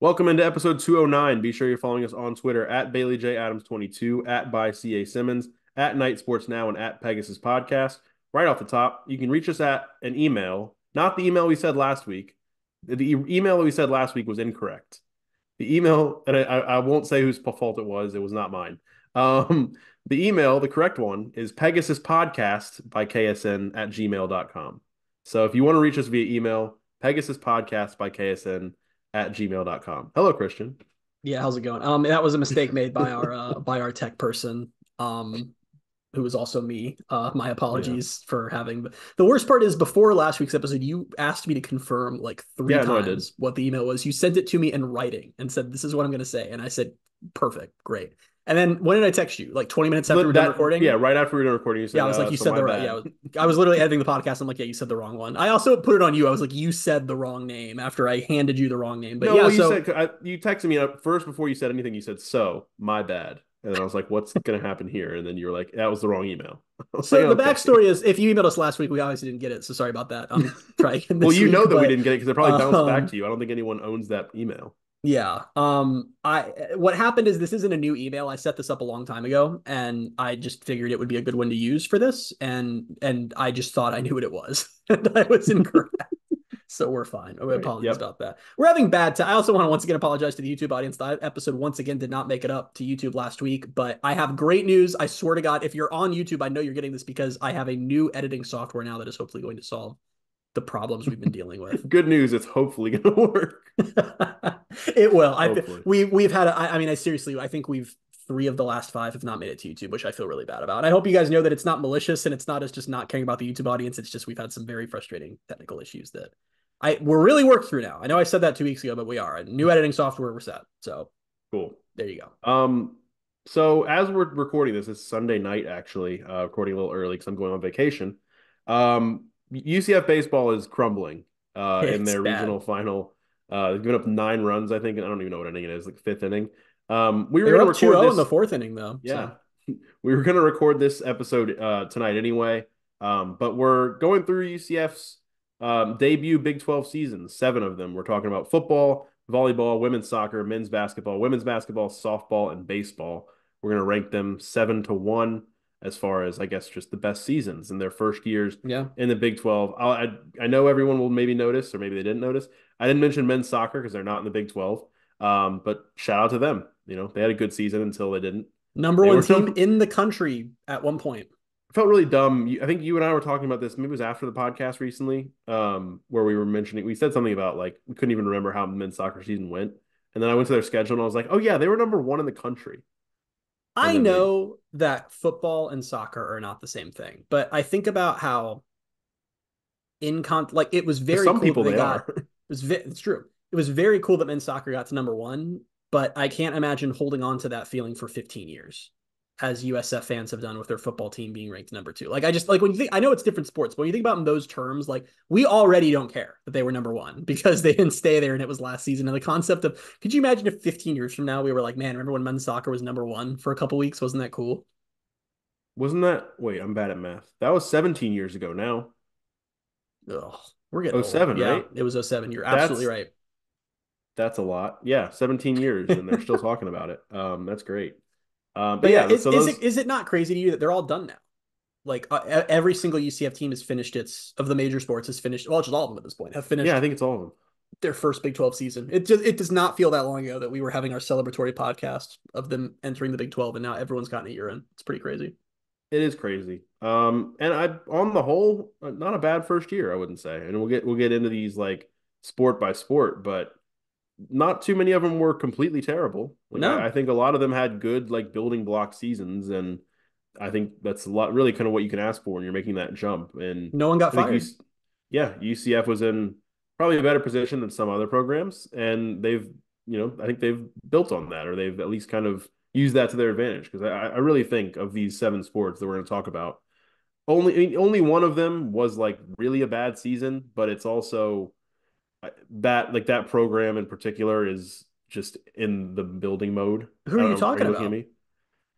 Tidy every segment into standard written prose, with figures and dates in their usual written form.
Welcome into episode 209. Be sure you're following us on Twitter at Bailey J Adams 22, at by CA Simmons, at Night Sports Now, and at Pegasus Podcast. Right off the top, you can reach us at an email, not the email we said last week. The email that we said last week was incorrect. The email, and I won't say whose fault it was not mine. The email, the correct one, is Pegasus Podcast by KSN at gmail.com. So if you want to reach us via email, Pegasus Podcast by KSN at gmail.com. Hello, Christian. Yeah, how's it going? That was a mistake made by our tech person, who was also me. My Yeah. apologies for having. The worst part is before last week's episode, you asked me to confirm like three Yeah, no, I did. times what the email was. You sent it to me in writing and said, "This is what I'm going to say," and I said, "Perfect, great." And then when did I text you? Like 20 minutes after we were done Yeah, recording? right after we were done recording, you Yeah, said, I was like, "You so said my the right." Yeah, bad. I was literally editing the podcast. I'm like, "Yeah, you said the wrong one." I also put it on you. I was like, "You said the wrong name," after I handed you the wrong name. But No, yeah, well, so you texted me up first before you said anything. You said, so my bad. And then I was like, what's going to happen here? And then you were like, that was the wrong email. I was like, So the okay. backstory is, if you emailed us last week, we obviously didn't get it. So sorry about that. I'm trying again Well, this you week, know that we but didn't get it because it probably bounced back um, to you. I don't think anyone owns that email. yeah. I what happened is this isn't a new email. I set this up a long time ago, and I just figured it would be a good one to use for this, and I just thought I knew what it was, and I was incorrect. So we're fine. Right. Apologies Yep. about that. We're having bad time. I also want to once again apologize to the YouTube audience. The episode once again did not make it up to YouTube last week, but I have great news. I swear to God, if you're on YouTube, I know you're getting this because I have a new editing software now that is hopefully going to solve the problems we've been dealing with. Good news. It's hopefully going to work. It will. Hopefully. We've had. I mean, I seriously, I think we've three of the last five have not made it to YouTube, which I feel really bad about. I hope you guys know that it's not malicious and it's not us just not caring about the YouTube audience. It's just we've had some very frustrating technical issues that we're really worked through now. I know I said that 2 weeks ago, but we are. New editing software, we're set. So Cool. there you go. So as we're recording this, it's Sunday night actually, recording a little early because I'm going on vacation. UCF baseball is crumbling in It's their bad. regional final. They've given up 9 runs, I think, and I don't even know what inning it is, like fifth inning. We were They were going to up record 2-0 in the this, fourth inning, though. yeah, So we were going to record this episode tonight anyway. But we're going through UCF's debut Big 12 seasons, 7 of them. We're talking about football, volleyball, women's soccer, men's basketball, softball, and baseball. We're going to rank them 7 to 1 as far as, I guess, just the best seasons in their first years yeah, in the Big 12. I know everyone will maybe notice, or maybe they didn't notice. I didn't mention men's soccer because they're not in the Big 12. But shout out to them. They had a good season until they didn't. number They one were team number in the country at one point. felt really dumb. I think you and I were talking about this. Maybe it was after the podcast recently, where we were mentioning. We said something about like we couldn't even remember how men's soccer season went, and then I went to their schedule and I was like, "Oh yeah, they were number 1 in the country." And I then they, know that football and soccer are not the same thing, but I think about how like it was to very some cool that people, they they got. are. It's true. It was very cool that men's soccer got to number one, but I can't imagine holding on to that feeling for 15 years, as USF fans have done with their football team being ranked number two. Like I just like when you think, I know it's different sports, but when you think about in those terms, like we already don't care that they were number one because they didn't stay there and it was last season. And the concept of, could you imagine if 15 years from now we were like, man, remember when men's soccer was number one for a couple weeks? Wasn't that cool? Wasn't that? Wait, I'm bad at math. That was 17 years ago now. Ugh, we're getting Oh old. seven, Yeah, right? it was '07. You're absolutely That's right. that's a lot. Yeah, 17 years, and they're still talking about it. That's great. But But yeah, yeah, so those. is it not crazy to you that they're all done now? Like every single UCF team has finished its of the major sports has finished. Well, just all of them at this point have Yeah, I finished think it's all of them. their first Big 12 season. It does not feel that long ago that we were having our celebratory podcast of them entering the Big 12, and now everyone's gotten a year in. It's pretty crazy. It is crazy. And on the whole, not a bad first year, I wouldn't say. And we'll get into these like sport by sport, but not too many of them were completely terrible. Like I No, think a lot of them had good like building block seasons, and I think that's a lot really kind of what you can ask for when you're making that jump. And no one got I think fired. yeah, UCF was in probably a better position than some other programs, and I think they've built on that, or they've at least kind of used that to their advantage. Because I really think of these 7 sports that we're going to talk about, only one of them was like really a bad season, but it's also that program in particular is just in the building mode. Who I are don't you know. Are you talking looking at about? me?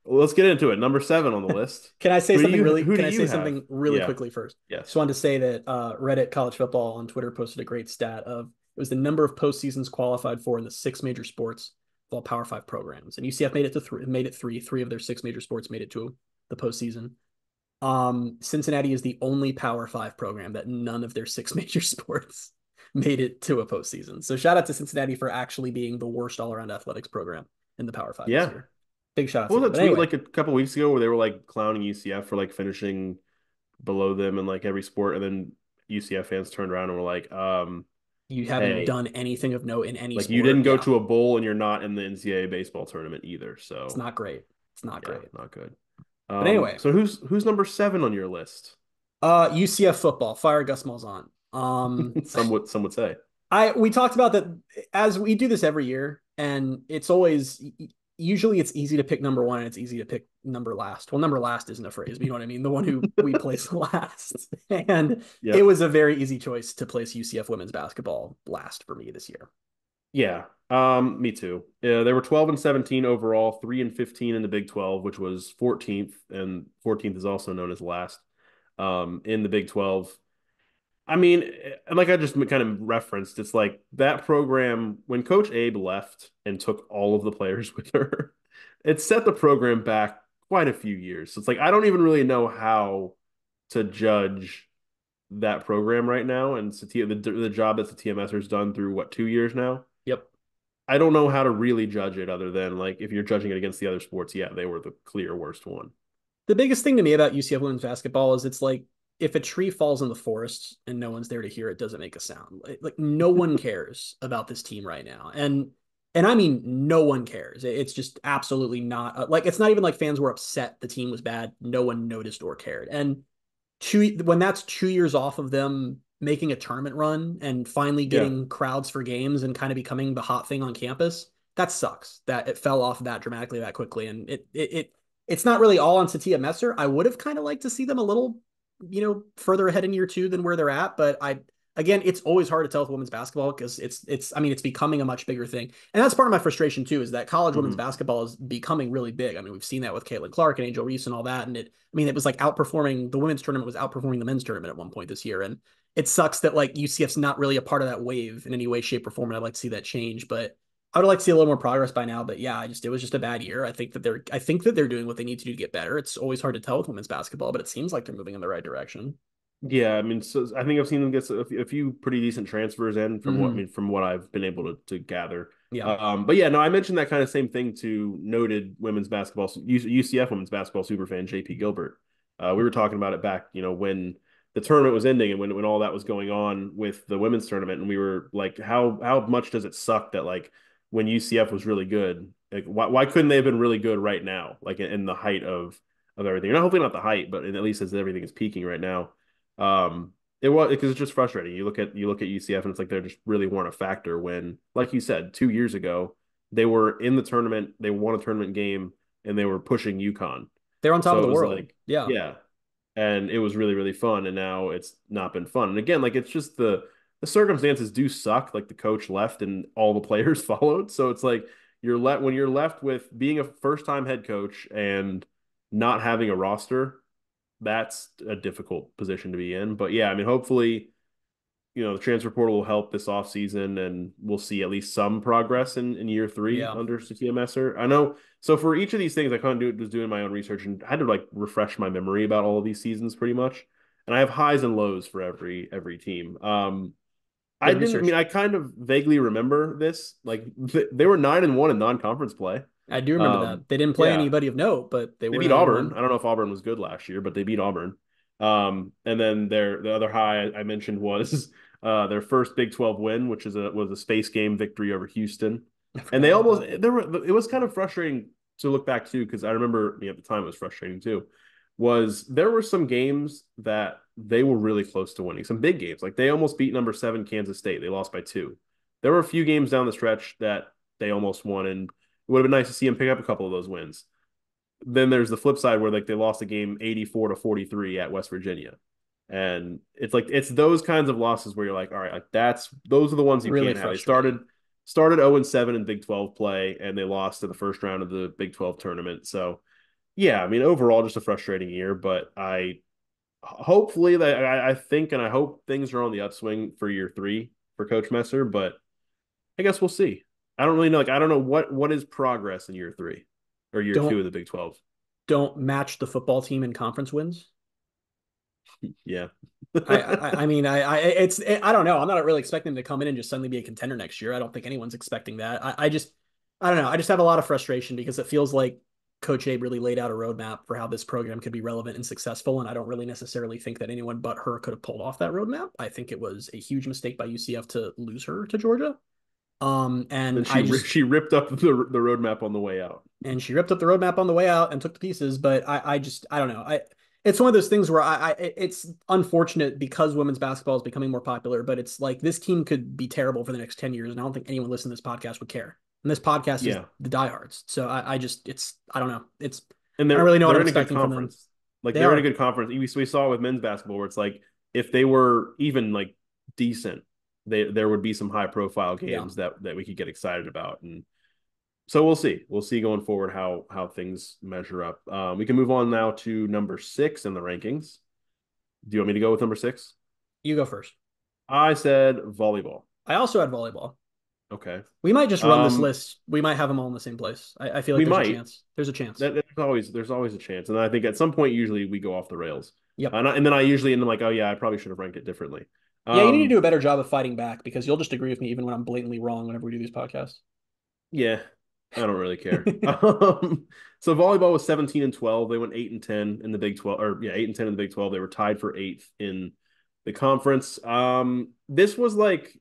Well, let's get into it. Number 7 on the list. Can I say something really? Who do Can I you say have? something really Yeah. quickly first? Just Yes. wanted to say that Reddit College Football on Twitter posted a great stat of It was the number of postseasons qualified for in the 6 major sports of all Power Five programs. And UCF made it to three. Made it three. Three of their 6 major sports made it to the postseason. Cincinnati is the only Power Five program that none of their 6 major sports made it to a postseason. So shout out to Cincinnati for actually being the worst all-around athletics program in the Power Five this Yeah. year. Big shout out What to was them. that But tweet anyway, like a couple weeks ago where they were like clowning UCF for like finishing below them in like every sport, and then UCF fans turned around and were like, you haven't hey, done anything of note in any like you sport. didn't go Yeah, to a bowl and you're not in the NCAA baseball tournament either. it's So not great. It's not yeah, great. not good. But anyway, So who's number 7 on your list? UCF football. Fire Gus Malzahn. Some would say. We talked about that as we do this every year, and it's always usually it's easy to pick number one and it's easy to pick number last. Well, number last isn't a phrase, but you know what I mean? The one who we place last. And it Yep. was a very easy choice to place UCF women's basketball last for me this year. Yeah. Me too. Yeah, they were 12 and 17 overall, 3 and 15 in the Big 12, which was 14th, and 14th is also known as last in the Big 12. I mean, and like I just kind of referenced, it's like that program when Coach Abe left and took all of the players with her, it set the program back quite a few years. So it's like I don't even really know how to judge that program right now, and the job that the TMS has done through what 2 years now. Yep. I don't know how to really judge it other than like if you're judging it against the other sports, yeah, they were the clear worst one. The biggest thing to me about UCF women's basketball is it's like if a tree falls in the forest and no one's there to hear it, doesn't make a sound. Like no one cares about this team right now, and I mean no one cares. It's just absolutely not like it's not even like fans were upset the team was bad. No one noticed or cared. And when that's 2 years off of them making a tournament run and finally Yeah. getting crowds for games and kind of becoming the hot thing on campus, that sucks. That it fell off that dramatically that quickly, and it's not really all on Satia Messer. I would have kind of liked to see them a little, further ahead in year two than where they're at. But again, it's always hard to tell with women's basketball because I mean, it's becoming a much bigger thing. And that's part of my frustration too, is that college women's Mm-hmm. basketball is becoming really big. I mean, we've seen that with Caitlin Clark and Angel Reese and all that. And it was like outperforming the women's tournament was outperforming the men's tournament at one point this year. And it sucks that like UCF's not really a part of that wave in any way, shape, or form. And I'd like to see that change, but I would like to see a little more progress by now, but yeah, it was just a bad year. I think that they're doing what they need to do to get better. It's always hard to tell with women's basketball, but it seems like they're moving in the right direction. Yeah, I mean, so I think I've seen them get a few pretty decent transfers in from what I Mm-hmm. mean from what I've been able to gather. Yeah. But yeah, no, I mentioned that kind of same thing to noted women's basketball UCF women's basketball superfan JP Gilbert. We were talking about it back, when the tournament was ending and when all that was going on with the women's tournament, and we were like, how much does it suck that like when UCF was really good, like why couldn't they have been really good right now, like in the height of everything? Not hopefully not the height, but at least as everything is peaking right now. It was because it's just frustrating. You look at UCF and it's like they just really weren't a factor when, like you said, 2 years ago they were in the tournament, they won a tournament game, and they were pushing UConn. They're on top of So the it was world. like, Yeah. yeah, and it was really really fun. And now it's not been fun. And again, like it's just the circumstances do suck. Like the coach left and all the players followed, so it's like when you're left with being a first time head coach and not having a roster, that's a difficult position to be in. But yeah, I mean, hopefully, the transfer portal will help this offseason and we'll see at least some progress in year three Yeah. under Satia Messer. I know. So for each of these things, I kind of was doing my own research and I had to like refresh my memory about all of these seasons pretty much. And I have highs and lows for every team. I Good didn't, I research. mean, I kind of vaguely remember this. Like they were 9-1 in non-conference play. I do remember that. They didn't play Yeah. anybody of note, but they They were beat 9 and Auburn. 1. I don't know if Auburn was good last year, but they beat Auburn. And then the other high I mentioned was their first Big 12 win, which was a space game victory over Houston. I And forgot they about almost that. there were it was kind of frustrating to look back to because I remember at the time it was frustrating too. Was there were some games that they were really close to winning, some big games. Like they almost beat number 7 Kansas State. They lost by 2. There were a few games down the stretch that they almost won, and it would have been nice to see them pick up a couple of those wins. Then there's the flip side where like they lost a game 84-43 at West Virginia. And it's like it's those kinds of losses where you're like, all right, like those are the ones you Really can't have. They started frustrating. started 0-7 in Big 12 play and they lost to the first round of the Big 12 tournament. So yeah, I mean overall just a frustrating year, but I hopefully that I think and I hope things are on the upswing for year three for Coach Messer, but I guess we'll see. I don't really know. Like, I don't know what is progress in year 3 or year 2 Don't of the Big 12. don't match the football team in conference wins. Yeah. I mean, I don't know. I'm not really expecting them to come in and just suddenly be a contender next year. I don't think anyone's expecting that. I don't know. I just have a lot of frustration because it feels like Coach Abe really laid out a roadmap for how this program could be relevant and successful. And I don't really necessarily think that anyone but her could have pulled off that roadmap. I think it was a huge mistake by UCF to lose her to Georgia. Then And I just she ripped up the roadmap on the way out. and she ripped up the roadmap on the way out and took the pieces. But I don't know. It's one of those things where it's unfortunate because women's basketball is becoming more popular, but it's like this team could be terrible for the next 10 years. And I don't think anyone listening to this podcast would care. And this podcast is Yeah. the diehards. So I don't know. And I don't really know what they're I'm in a good expecting from them. conference. Like They they're in a are. good conference. We saw it with men's basketball where it's like if they were even like decent, there would be some high profile Yeah. games that we could get excited about. And so we'll see. We'll see going forward how things measure up. We can move on now to number 6 in the rankings. Do you want me to go with number 6? You go first. I said volleyball. I also had volleyball. Okay. We might just run this list. We might have them all in the same place. I feel like We there's a might. chance. There's a chance. There's always a chance, and I think at some point usually we go off the rails. Yep. And then I usually end up like, oh yeah, I probably should have ranked it differently. Yeah, you need to do a better job of fighting back because you'll just agree with me even when I'm blatantly wrong whenever we do these podcasts. Yeah, I don't really care. So volleyball was 17 and 12. They went 8 and 10 in the Big 12, or yeah, 8 and 10 in the Big 12. They were tied for 8th in the conference. This was like,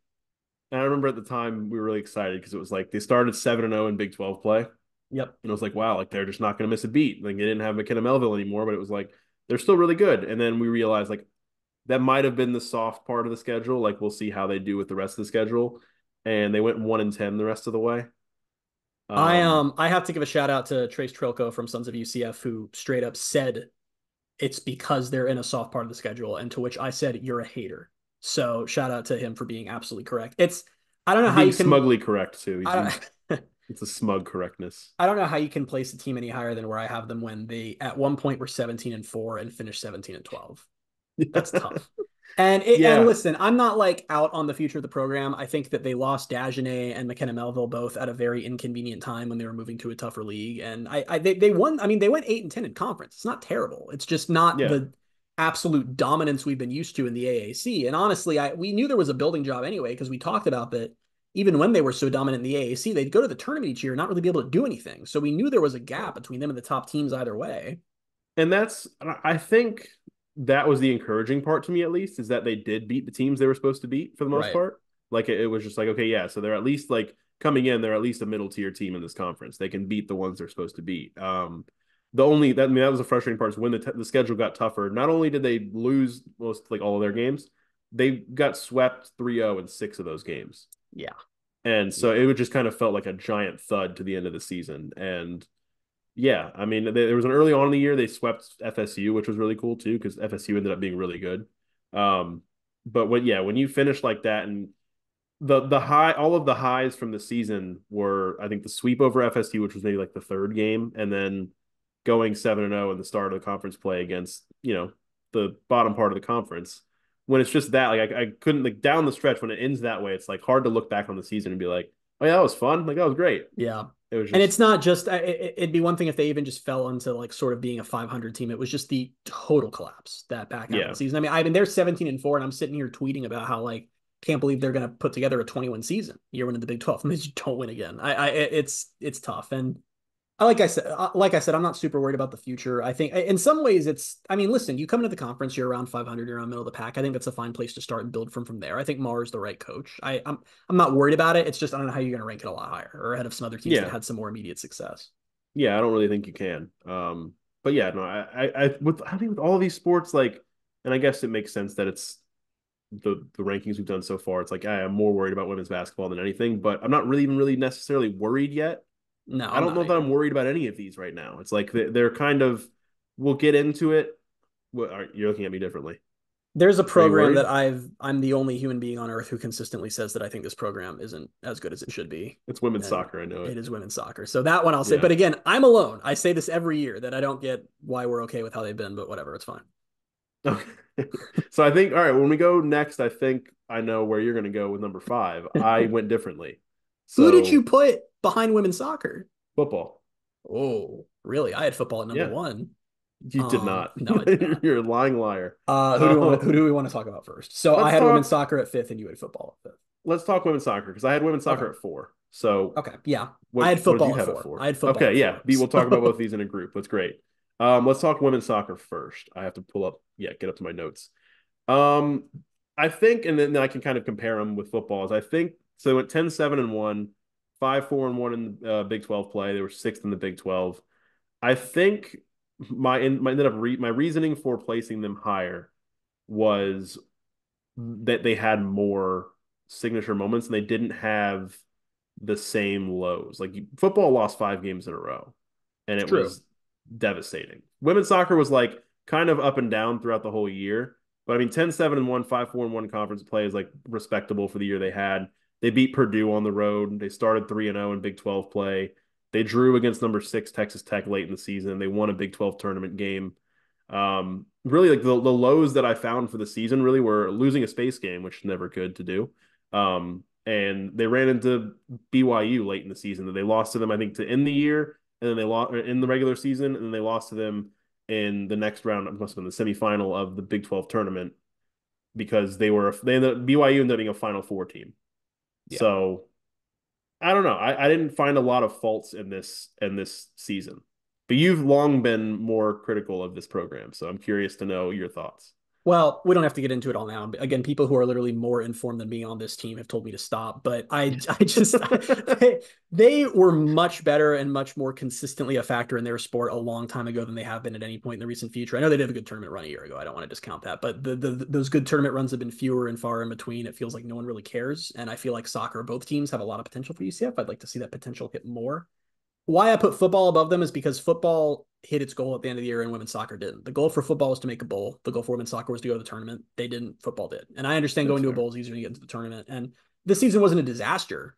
I remember at the time we were really excited because it was like they started 7 and 0 in Big 12 play. Yep. And I was like, wow, like they're just not going to miss a beat. Like they didn't have McKenna Melville anymore, but it was like they're still really good. And then we realized like that might have been the soft part of the schedule. Like we'll see how they do with the rest of the schedule. And they went 1 and 10 the rest of the way. I have to give a shout out to Trace Trilko from Sons of UCF who straight up said it's because they're in a soft part of the schedule, and to which I said you're a hater. So shout out to him for being absolutely correct. I don't know how being you can smugly correct too. I, It's a smug correctness. I don't know how you can place the team any higher than where I have them when they at one point were 17 and 4 and finished 17 and 12. That's tough. And listen, I'm not like out on the future of the program. I think that they lost Dagenet and McKenna Melville both at a very inconvenient time when they were moving to a tougher league. And they won. I mean, they went 8 and 10 in conference. It's not terrible. It's just not the absolute dominance we've been used to in the AAC. And honestly, we knew there was a building job anyway because we talked about that. Even when they were so dominant in the AAC, they'd go to the tournament each year and not really be able to do anything. So we knew there was a gap between them and the top teams either way. And I think that was the encouraging part to me, at least, is that they did beat the teams they were supposed to beat for the most part. Like it was just like, okay, yeah, so they're at least like coming in, they're at least a middle tier team in this conference. They can beat the ones they're supposed to beat. That was a frustrating part is when the schedule got tougher. Not only did they lose most like all of their games, they got swept 3-0 in 6 of those games. Yeah. And so it would just kind of felt like a giant thud to the end of the season. And yeah, I mean, there was an early on in the year they swept FSU, which was really cool too, because FSU ended up being really good. But when you finish like that, and all of the highs from the season were, I think, the sweep over FSU, which was maybe like the 3rd game, and then going 7-0 in the start of the conference play against the bottom part of the conference. When it's just that, like I couldn't, like, down the stretch when it ends that way, it's like hard to look back on the season and be like, oh yeah, that was fun, like that was great. Yeah. It was just... And it's not just it'd be one thing if they even just fell into like sort of being a 500 team. It was just the total collapse that back half of the season. I mean they're 17 and 4, and I'm sitting here tweeting about how like can't believe they're going to put together a 21 season year one in the Big 12 and they just don't win again. It's tough. And like I said, I'm not super worried about the future. I think in some ways listen, you come into the conference, you're around 500, you're around middle of the pack. I think that's a fine place to start and build from there. I think Maher's the right coach. I'm not worried about it. It's just, I don't know how you're going to rank it a lot higher or ahead of some other teams that had some more immediate success. Yeah. I don't really think you can. But yeah, no, I think with all of these sports, like, and I guess it makes sense that it's the rankings we've done so far. It's like, I'm more worried about women's basketball than anything, but I'm not really necessarily worried yet. No, I don't know that I'm worried about any of these right now. It's like they're kind of, we'll get into it. You're looking at me differently. There's a program that I'm the only human being on earth who consistently says that I think this program isn't as good as it should be. It's women's soccer. I know it is women's soccer. So that one I'll say, but again, I'm alone. I say this every year that I don't get why we're okay with how they've been, but whatever, it's fine. Okay. So I think, all right, when we go next, I think I know where you're going to go with number 5. I went differently. Who did you So put behind women's soccer? football. Oh, really? I had football at number Yeah, one. you did not. No, I did not. You're a lying liar. Who do we want to talk about first? So I Let's had women's talk. soccer at fifth, and you had football at fifth. Let's talk women's soccer because I had women's Okay. soccer at 4. So Okay. Yeah. I had what did you football at have at four. 4? I had football Okay, at yeah. four. We'll talk about both of So these in a group. That's great. Let's talk women's soccer first. I have to pull up, yeah, get up to my notes. Um, I think, and then I can kind of compare them with footballs. I think so. They went 10-7-1, 5-4-1 in Big 12 play. They were sixth in the Big 12. I think my reasoning for placing them higher was that they had more signature moments and they didn't have the same lows. Like football lost 5 games in a row, and it's it true. was devastating. Women's soccer was like kind of up and down throughout the whole year. But I mean, 10-7-1, 5-4-1 conference play is like respectable for the year they had. They beat Purdue on the road. They started 3-0 in Big 12 play. They drew against number 6 Texas Tech late in the season. They won a Big 12 tournament game. Really, like the lows that I found for the season really were losing a space game, which is never good to do. And they ran into BYU late in the season. That they lost to them, I think, to end the year, and then they lost in the regular season, and then they lost to them in the next round. It must have been the semifinal of the Big 12 tournament because BYU ended up being a Final Four team. Yeah. So I don't know. I didn't find a lot of faults in this season, but you've long been more critical of this program, so I'm curious to know your thoughts. Well, we don't have to get into it all now. Again, people who are literally more informed than me on this team have told me to stop. But I just they were much better and much more consistently a factor in their sport a long time ago than they have been at any point in the recent future. I know they did a good tournament run a year ago. I don't want to discount that, but those good tournament runs have been fewer and far in between. It feels like no one really cares, and I feel like soccer, both teams have a lot of potential for UCF. I'd like to see that potential hit more. Why I put football above them is because football hit its goal at the end of the year and women's soccer didn't. The goal for football was to make a bowl. The goal for women's soccer was to go to the tournament. They didn't. Football did. And I understand That's going to a fair. bowl is easier to get into the tournament. And this season wasn't a disaster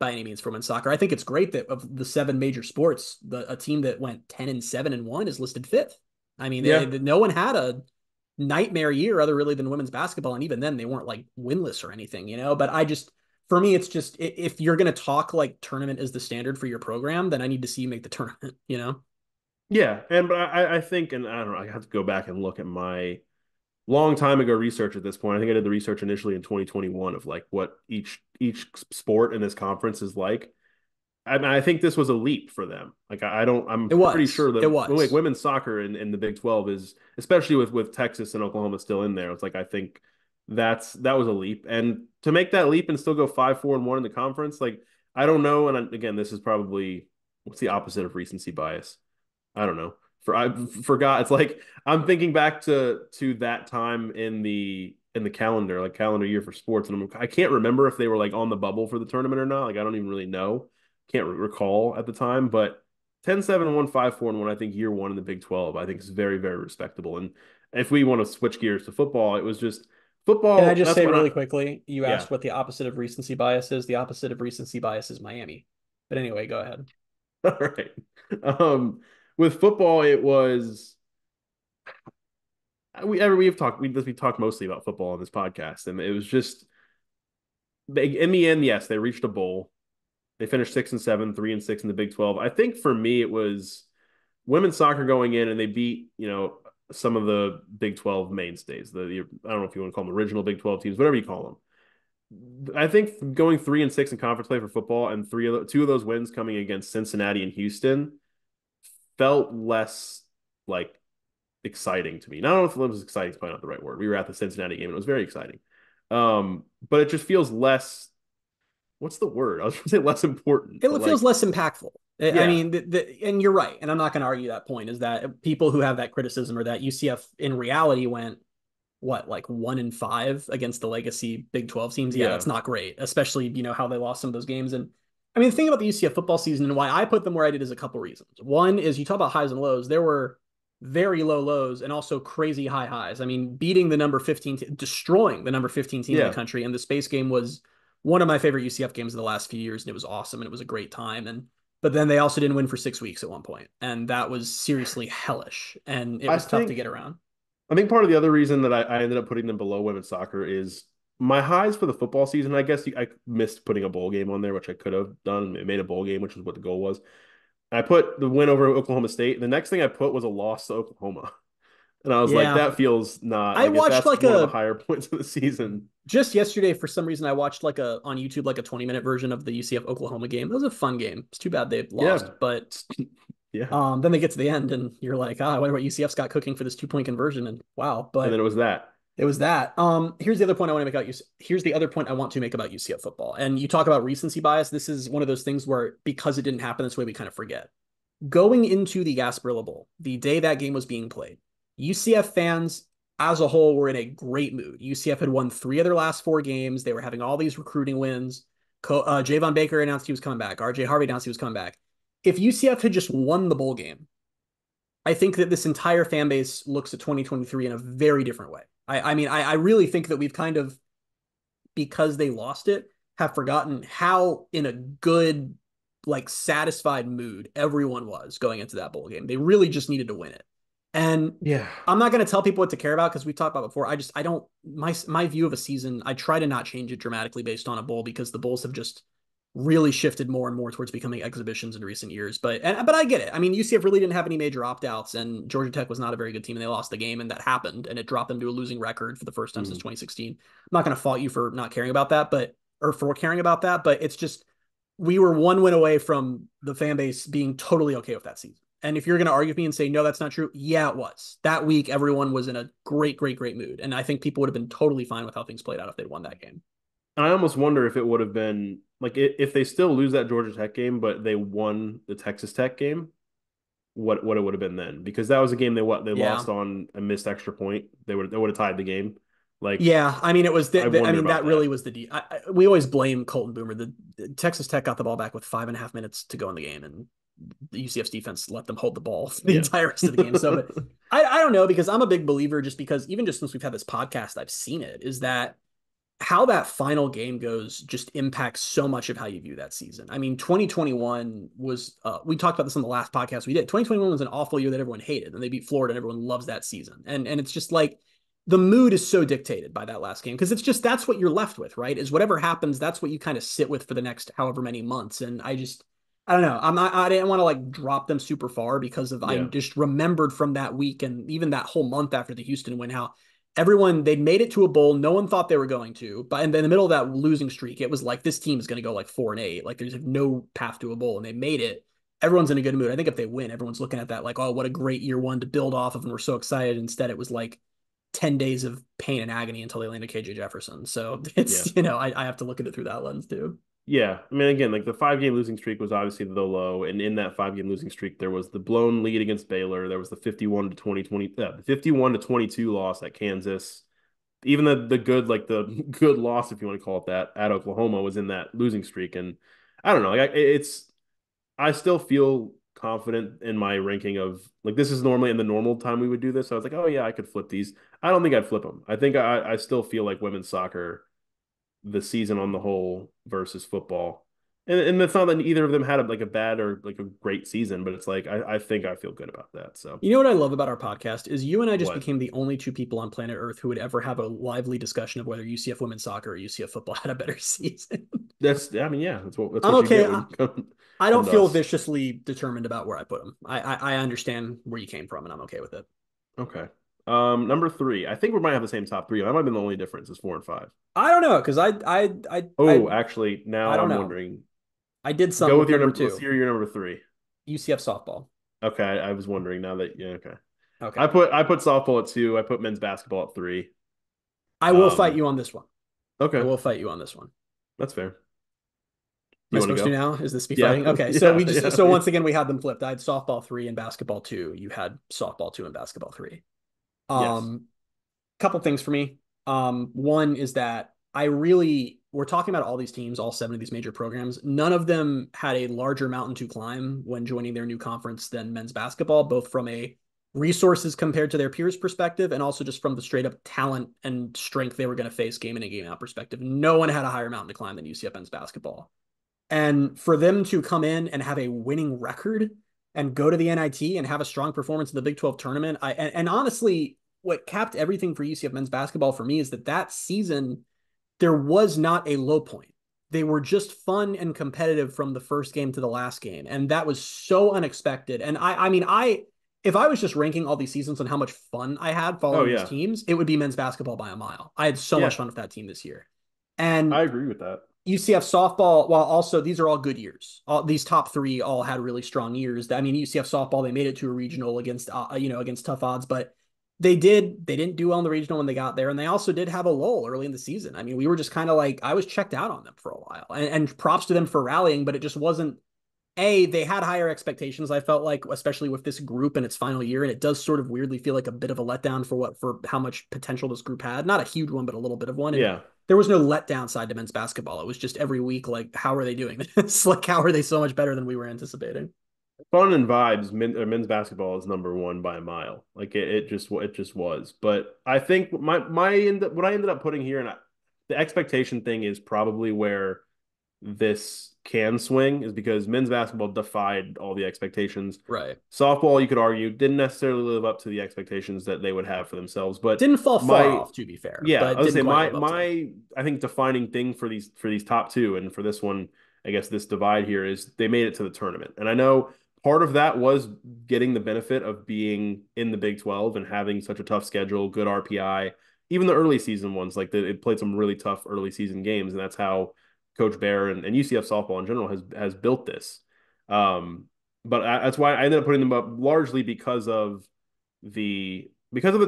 by any means for women's soccer. I think it's great that of the 7 major sports, a team that went 10-7-1 is listed fifth. I mean, Yeah, no one had a nightmare year other really than women's basketball. And even then, they weren't like winless or anything, you know. But for me, it's just if you're going to talk like tournament is the standard for your program, then I need to see you make the tournament, you know? yeah, and but I think, and I don't know, I have to go back and look at my long time ago research at this point. I think I did the research initially in 2021 of like what each sport in this conference is like. I mean, I think this was a leap for them. Like I'm It pretty was. sure It that like was. women's soccer in the Big 12 is, especially with Texas and Oklahoma still in there. It's like I think that was a leap, and to make that leap and still go 5-4-1 in the conference, like I don't know. And again, this is probably what's the opposite of recency bias. I don't know. I forgot. It's like I'm thinking back to that time in the calendar, like calendar year for sports, and I can't remember if they were like on the bubble for the tournament or not. Like I don't even really know. Can't recall at the time, but 10-7-1, 5-4-1, I think year one in the Big 12, I think is very, very respectable. And if we want to switch gears to football, it was just Can I football. just That's say when really quickly, you yeah. asked what the opposite of recency bias is. The opposite of recency bias is Miami. But anyway, go ahead. All right. Um, with football, it was we've talked mostly about football on this podcast, and it was just in the end, yes, they reached a bowl. They finished 6-7, 3-6 in the Big 12. I think for me, it was women's soccer going in, and they beat some of the Big 12 mainstays. I don't know if you want to call them original Big 12 teams, whatever you call them. I think going 3-6 in conference play for football, and two of those wins coming against Cincinnati and Houston felt less like exciting to me. Not know if it was exciting is probably not the right word. We were at the Cincinnati game and it was very exciting. But it just feels less. What's the word? I was going to say less important, but It feels like, less impactful. I yeah, mean, and you're right, and I'm not going to argue that point. Is that people who have that criticism or that UCF in reality went what like 1-5 against the legacy Big 12 teams? Yeah, yeah. that's not great, especially how they lost some of those games. And I mean, the thing about the UCF football season and why I put them where I did is a couple reasons. One is you talk about highs and lows. There were very low lows and also crazy high highs. I mean, beating the number 15, destroying the number 15 team in the Yeah. country, and the space game was one of my favorite UCF games of the last few years, and it was awesome and it was a great time. And but then they also didn't win for 6 weeks at one point, and that was seriously hellish, and it I was tough to think get around. I think part of the other reason that I ended up putting them below women's soccer is my highs for the football season, I guess I missed putting a bowl game on there, which I could have done. It made a bowl game, which is what the goal was. I put the win over Oklahoma State. The next thing I put was a loss to Oklahoma. And I was like, Yeah. that feels not I like it. watched That's like one of the a higher points of the season. just yesterday for some reason I watched like a on YouTube like a 20-minute version of the UCF Oklahoma game. It was a fun game. It's too bad they lost, Yeah. but Yeah. then they get to the end and you're like, I wonder what UCF's got cooking for this 2-point conversion, and wow. And then But it was that. it was that. Here's the other point I want to make about Here's the other point I want to make about UCF football. And you talk about recency bias. This is one of those things where because it didn't happen this way, we kind of forget. Going into the Gasparilla Bowl, the day that game was being played, UCF fans as a whole were in a great mood. UCF had won 3 of their last 4 games. They were having all these recruiting wins. Javon Baker announced he was coming back. RJ Harvey announced he was coming back. If UCF had just won the bowl game, I think that this entire fan base looks at 2023 in a very different way. I mean, I really think that we've kind of, because they lost it, have forgotten how in a good, like satisfied mood everyone was going into that bowl game. They really just needed to win it. And Yeah. I'm not going to tell people what to care about because we talked about before. I don't, my view of a season, I try to not change it dramatically based on a bowl because the bowls have just really shifted more and more towards becoming exhibitions in recent years. But I get it. I mean, UCF really didn't have any major opt-outs, and Georgia Tech was not a very good team, and they lost the game, and that happened, and it dropped them to a losing record for the first time since 2016. I'm not going to fault you for not caring about that, or for caring about that, but it's just we were one win away from the fan base being totally okay with that season. And if you're going to argue with me and say, no, that's not true. Yeah, it was. That week, everyone was in a great, great, great mood. And I think people would have been totally fine with how things played out if they'd won that game. And I almost wonder if it would have been like if they still lose that Georgia Tech game, but they won the Texas Tech game, what it would have been then? Because that was a game they Yeah. lost on a missed extra point. They would have tied the game. Like Yeah, I mean, it was. I I wonder mean, about that really that. was we always blame Colton Boomer. The Texas Tech got the ball back with 5.5 minutes to go in the game, and the UCF's defense let them hold the ball for the Yeah. entire rest of the game. So, but I don't know because I'm a big believer. Just because even just since we've had this podcast, I've seen it. Is that how that final game goes just impacts so much of how you view that season. I mean, 2021 was, we talked about this on the last podcast we did. 2021 was an awful year that everyone hated, and they beat Florida, and everyone loves that season. And it's just like the mood is so dictated by that last game because it's just that's what you're left with, right? Is whatever happens, that's what you kind of sit with for the next however many months. And I don't know. I didn't want to like drop them super far because of I Yeah. just remembered from that week and even that whole month after the Houston win how everyone they'd made it to a bowl. No one thought they were going to, but in the middle of that losing streak, it was like this team is going to go like 4-8. Like there's no path to a bowl, and they made it. Everyone's in a good mood. I think if they win, everyone's looking at that like, oh, what a great year one to build off of, and we're so excited. Instead, it was like 10 days of pain and agony until they landed KJ Jefferson. So Yeah. it's I have to look at it through that lens too. Yeah. I mean, again, like the 5 game losing streak was obviously the low. And in that 5 game losing streak, there was the blown lead against Baylor. There was the 51 to 2020, the 51 to 22 loss at Kansas. Even the good, like the good loss, if you want to call it that, at Oklahoma was in that losing streak. And I don't know. Like I still feel confident in my ranking of like this is normally in the normal time we would do this. So I was like, oh yeah, I could flip these. I don't think I'd flip them. I think I still feel like women's soccer, the season on the whole versus football. And it's not that either of them had like a bad or like a great season, but it's like I think I feel good about that. So You know what I love about our podcast is you and I just what? became the only 2 people on planet Earth who would ever have a lively discussion of whether UCF women's soccer or UCF football had a better season. That's I mean, yeah, that's I'm what you okay. get when you I come don't to feel us. viciously determined about where I put them. I understand where you came from, and I'm okay with it. Okay. Number three. I think we might have the same top three. That might have been the only difference is 4 and 5. I don't know because Oh, actually, I now don't I'm know. wondering. I did some Go with with your number number. Let's 2, hear your number three. UCF softball. Okay, I was wondering now that yeah, okay. Okay, I put softball at 2. I put men's basketball at 3. I will fight Um, you on this one. I okay, will fight you on this one. that's fair. Am I You want to supposed to go? now? Is this me Yeah, fighting? Okay, so yeah, we just yeah, so once again we had them flipped. I had softball 3 and basketball 2. You had softball 2 and basketball 3. yes. Couple things for me. One is that we're talking about all these teams, all 7 of these major programs. None of them had a larger mountain to climb when joining their new conference than men's basketball, both from a resources compared to their peers perspective and also just from the straight up talent and strength they were going to face game in and game out perspective. No one had a higher mountain to climb than UCF men's basketball. And for them to come in and have a winning record and go to the NIT and have a strong performance in the Big 12 tournament, and honestly, what capped everything for UCF men's basketball for me is that season there was not a low point. They were just fun and competitive from the first game to the last game. And that was so unexpected. And I mean, if I was just ranking all these seasons on how much fun I had Oh following these yeah, teams, it would be men's basketball by a mile. I had so much yeah, fun with that team this year. I And agree with that. UCF softball, while also these are all good years. These top three all had really strong years. I mean, UCF softball, they made it to a regional against against tough odds, but they didn't do well in the regional when they got there, and they also did have a lull early in the season. I mean, we were just kind of like I was checked out on them for a while, and props to them for rallying, but it just wasn't. They had higher expectations. I felt like, especially with this group in its final year, and it does sort of weirdly feel like a bit of a letdown for how much potential this group had. Not a huge one, but a little bit of one. And Yeah, there was no letdown side to men's basketball. It was just every week, like, how are they doing this? Like, how are they so much better than we were anticipating? fun and vibes. Men's basketball is number one by a mile. Like it just was. But I think what I ended up putting here, and the expectation thing is probably where this can swing is because men's basketball defied all the expectations. Right. Softball, you could argue, didn't necessarily live up to the expectations that they would have for themselves. But Didn't fall far my off, to be fair, yeah, but I would didn't say quite my live up to them. my I think defining thing for these top two and for this one, I guess this divide here is they made it to the tournament. And I know part of that was getting the benefit of being in the Big 12 and having such a tough schedule, good RPI, even the early season ones, like it played some really tough early season games, and that's how Coach Bear and UCF softball in general has built this. Um, but that's why I ended up putting them up largely because of the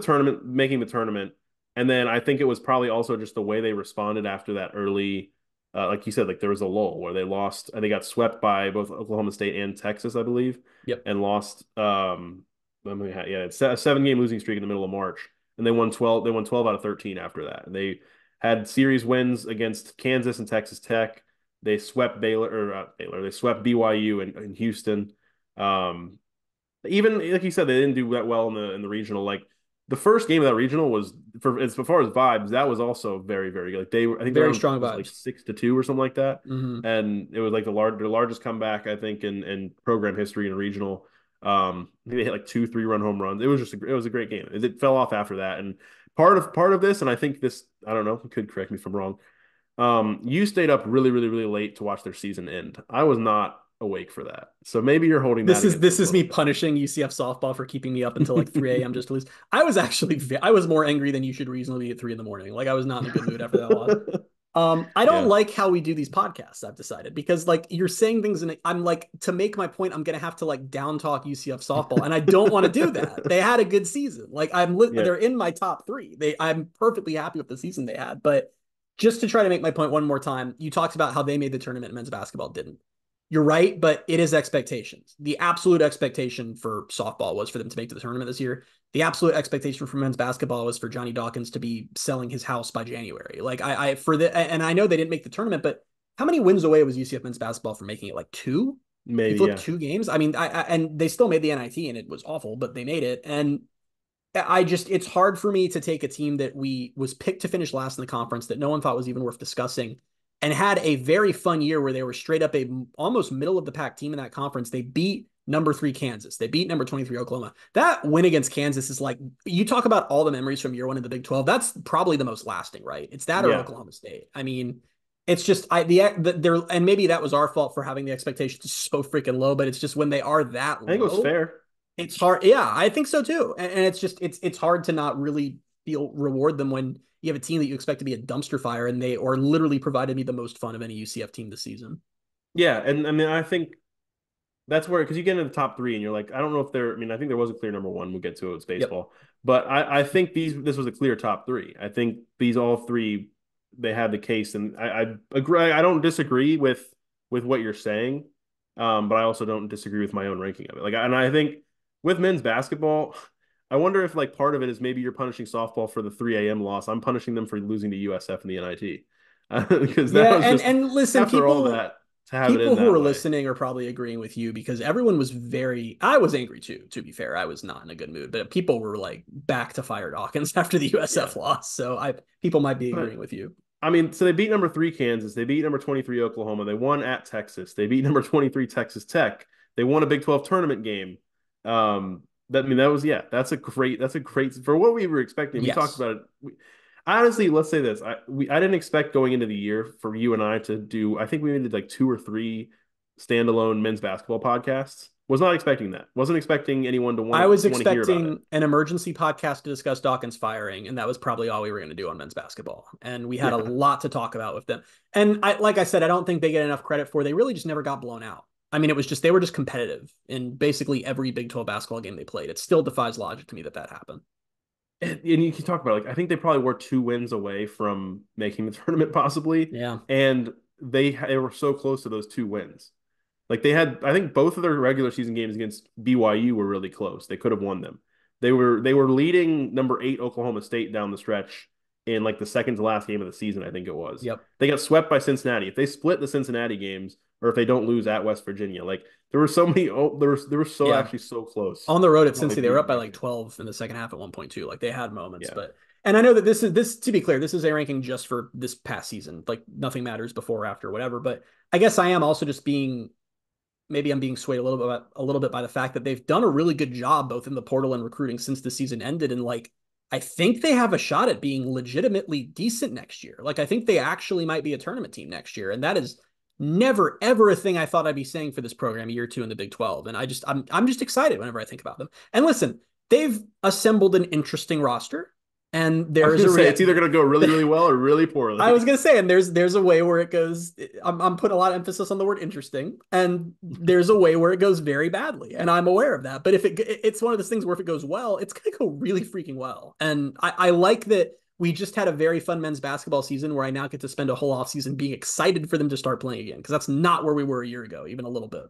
tournament, making the tournament, and then I think it was probably also just the way they responded after that early, like you said, like there was a lull where they lost, and they got swept by both Oklahoma State and Texas, I believe, Yep. and lost. It's a 7 game losing streak in the middle of March, and they won 12. They won 12 out of 13 after that. And they had series wins against Kansas and Texas Tech. They swept Baylor or Baylor. They swept BYU and Houston. Um, Even like you said, they didn't do that well in the regional. Like the first game of that regional was for as far as vibes, that was also very very good. Like I think Very their strong was like vibes. 6-2 or something like that, Mm-hmm. and it was like their largest comeback I think in program history in a regional. I think they hit like 2 3 run home runs. It was a great game. It fell off after that, and part of this, and I think this I don't know, you could correct me if I'm wrong. You stayed up really late to watch their season end. I was not awake for that, so maybe you're holding that against This them a is me little bit. punishing UCF softball for keeping me up until like 3 a.m. just to lose. I was actually I was more angry than you should reasonably be at 3 in the morning. Like I was not in a good mood after that loss. I don't Yeah. like how we do these podcasts, I've decided, because like you're saying things and I'm like, to make my point, I'm gonna have to like down talk UCF softball, and I don't want to do that. They had a good season. Like Yeah. they're in my top three. I'm perfectly happy with the season they had. But just to try to make my point one more time, you talked about how they made the tournament and men's basketball didn't. You're right, but it is expectations. The absolute expectation for softball was for them to make to the tournament this year. The absolute expectation for men's basketball was for Johnny Dawkins to be selling his house by January. Like I for the and I know they didn't make the tournament, but how many wins away was UCF men's basketball from making it? Like two? You Maybe, flipped yeah. 2 games. I mean, and they still made the NIT and it was awful, but they made it. And I just it's hard for me to take a team that we was picked to finish last in the conference that no one thought was even worth discussing and had a very fun year where they were straight up a almost middle of the pack team in that conference. They beat number 3 Kansas. They beat number 23 Oklahoma. That win against Kansas is like you talk about all the memories from year 1 in the Big 12. That's probably the most lasting, right? It's that or Yeah. Oklahoma State. I mean, it's just there and maybe that was our fault for having the expectations so freaking low, but it's just when they are that I think it was low, fair. it's hard. Yeah, I think so too. And it's just it's hard to not really feel reward them when you have a team that you expect to be a dumpster fire and they or literally provided me the most fun of any UCF team this season. Yeah, and I mean I think that's where because you get into the top three and you're like, I don't know if there. I mean, I think there was a clear number one. We'll get to it. It's Yep. baseball, but I think this was a clear top three. I think these all three they had the case, and I agree. I don't disagree with what you're saying, but I also don't disagree with my own ranking of it. Like, and I think with men's basketball, I wonder if like part of it is maybe you're punishing softball for the 3 a.m. loss. I'm punishing them for losing to USF and the NIT because that Yeah, was just and listen, after all that to have it in people who that are way. listening are probably agreeing with you because everyone was very I was angry too, to be fair. I was not in a good mood, but people were like back to fire Dawkins after the Yeah. USF loss. So I people might be agreeing But with you. I mean, so they beat number 3 Kansas. They beat number 23 Oklahoma. They won at Texas. They beat number 23 Texas Tech. They won a Big 12 tournament game. That I mean, that was yeah. That's a great for what we were expecting. We talked Yes. about it. honestly, let's say this. I didn't expect going into the year for you and I to do, I think we did like two or three standalone men's basketball podcasts. Was not expecting that. Wasn't expecting anyone to I was want to hear about it. expecting an emergency podcast to discuss Dawkins firing, and that was probably all we were going to do on men's basketball. And we had a Yeah. lot to talk about with them. And like I said, I don't think they get enough credit for. They really just never got blown out. I mean, it was just they were just competitive in basically every Big 12 basketball game they played. It still defies logic to me that happened. And you can talk about like I think they probably were 2 wins away from making the tournament possibly, Yeah. and they were so close to those 2 wins. Like they had, I think both of their regular season games against BYU were really close. They could have won them. They were leading number 8 Oklahoma State down the stretch in like the second to last game of the season, I think it was. Yep. They got swept by Cincinnati. If they split the Cincinnati games, or if they don't lose at West Virginia, like there were so many. Oh, there were so Yeah. actually so close. On the road at How Cincy, they beat were them up by back like then. 12 in the second half at one point too. Like they had moments, Yeah. and I know that this to be clear, this is a ranking just for this past season. Like nothing matters before or after, whatever. But I guess I am also just being maybe I'm being swayed a little bit by the fact that they've done a really good job both in the portal and recruiting since the season ended. And like I think they have a shot at being legitimately decent next year. Like I think they actually might be a tournament team next year. And that is never ever a thing I thought I'd be saying for this program year 2 in the Big 12. And I'm just excited whenever I think about them. And listen, they've assembled an interesting roster. And I was there's gonna a say it's either gonna go really, really well or really I was poorly. gonna say, and there's a way where it goes. I'm putting a lot of emphasis on the word interesting, and there's a way where it goes very badly, and I'm aware of that. But if it's one of those things where if it goes well, it's gonna go really freaking well. And I like that we just had a very fun men's basketball season where I now get to spend a whole off season being excited for them to start playing again because that's not where we were a year ago, even a little bit.